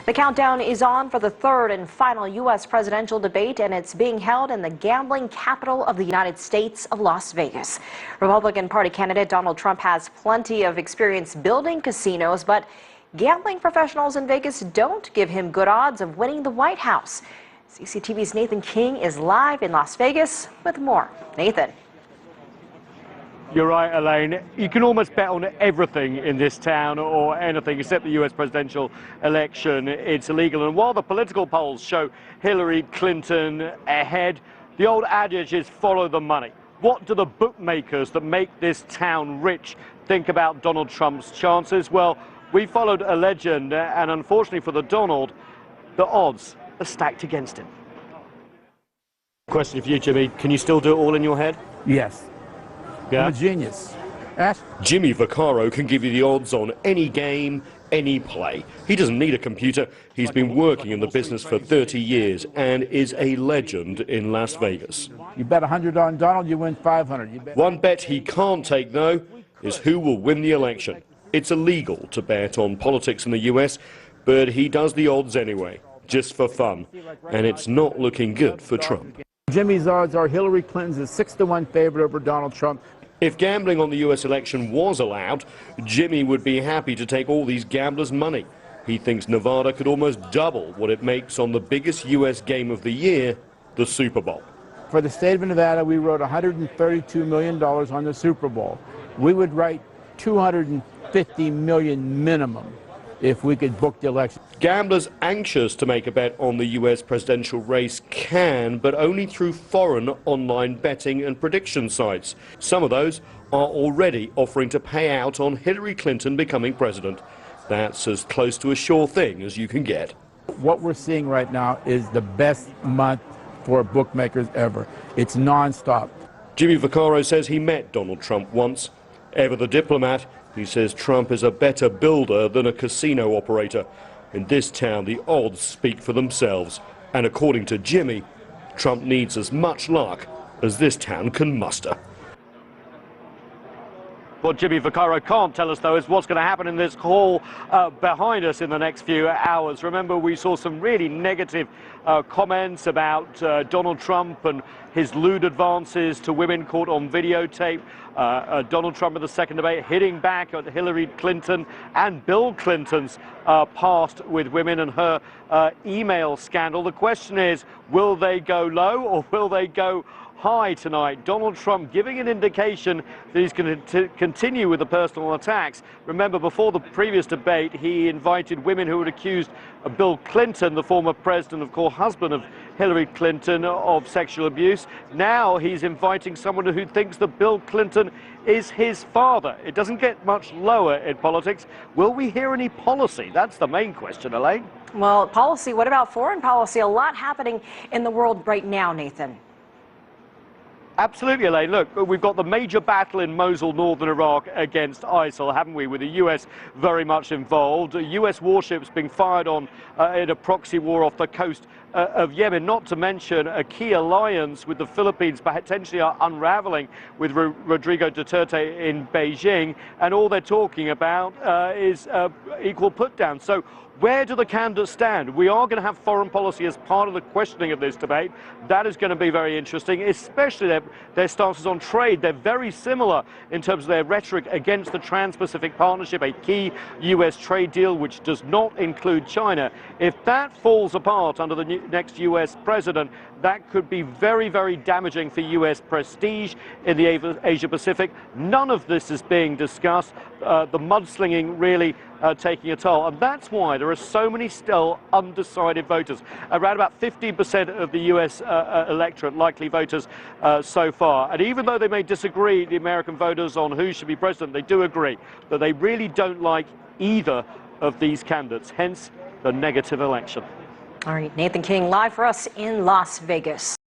The countdown is on for the third and final U.S. presidential debate, and it's being held in the gambling capital of the United States of Las Vegas. Republican Party candidate Donald Trump has plenty of experience building casinos, but gambling professionals in Vegas don't give him good odds of winning the White House. CCTV's Nathan King is live in Las Vegas with more. Nathan. You're right, Elaine. You can almost bet on everything in this town, or anything except the US presidential election. It's illegal. And while the political polls show Hillary Clinton ahead, the old adage is follow the money. What do the bookmakers that make this town rich think about Donald Trump's chances? Well, we followed a legend, and unfortunately for the Donald, the odds are stacked against him. Question for you, Jimmy. Can you still do it all in your head? Yes. Yeah. I'm a genius. Jimmy Vaccaro can give you the odds on any game, any play. He doesn't need a computer. He's been working in the business for 30 years and is a legend in Las Vegas. You bet 100 on Donald, you win 500. One bet he can't take, though, is who will win the election. It's illegal to bet on politics in the US, but he does the odds anyway, just for fun. And it's not looking good for Trump. Jimmy's odds are Hillary Clinton's a 6-1 favorite over Donald Trump. If gambling on the US election was allowed, Jimmy would be happy to take all these gamblers' money. He thinks Nevada could almost double what it makes on the biggest US game of the year, the Super Bowl. For the state of Nevada, we wrote $132 million on the Super Bowl. We would write $250 million minimum if we could book the election. Gamblers anxious to make a bet on the US presidential race can, but only through foreign online betting and prediction sites. Some of those are already offering to pay out on Hillary Clinton becoming president. That's as close to a sure thing as you can get. What we're seeing right now is the best month for bookmakers ever. It's nonstop. Jimmy Vaccaro says he met Donald Trump once. Ever the diplomat, he says Trump is a better builder than a casino operator. In this town, the odds speak for themselves. And according to Jimmy, Trump needs as much luck as this town can muster. What Jimmy Vaccaro can't tell us, though, is what's going to happen in this hall behind us in the next few hours. Remember, we saw some really negative comments about Donald Trump and his lewd advances to women caught on videotape. Donald Trump in the second debate hitting back at Hillary Clinton and Bill Clinton's past with women and her email scandal. The question is, will they go low or will they go high tonight? Donald Trump giving an indication that he's going to continue with the personal attacks. Remember, before the previous debate, he invited women who had accused Bill Clinton, the former president, of course, husband of Hillary Clinton, of sexual abuse. Now he's inviting someone who thinks that Bill Clinton is his father. It doesn't get much lower in politics. Will we hear any policy? That's the main question, Elaine. Well, policy, what about foreign policy? A lot happening in the world right now, Nathan. Absolutely, Elaine. Look, we've got the major battle in Mosul, northern Iraq, against ISIL, haven't we, with the US very much involved. US warships being fired on in a proxy war off the coast of Yemen, not to mention a key alliance with the Philippines potentially are unraveling with Rodrigo Duterte in Beijing, and all they're talking about is equal put down. So where do the candidates stand? We are going to have foreign policy as part of the questioning of this debate. That is going to be very interesting, especially their stances on trade. They're very similar in terms of their rhetoric against the Trans-Pacific Partnership, a key US trade deal which does not include China. If that falls apart under the next US president, that could be very, very damaging for US prestige in the Asia-Pacific. None of this is being discussed. The mudslinging really taking a toll. And that's why there are so many still undecided voters. Around about 15% of the US electorate, likely voters so far. And even though they may disagree, the American voters, on who should be president, they do agree that they really don't like either of these candidates. Hence the negative election. All right, Nathan King live for us in Las Vegas.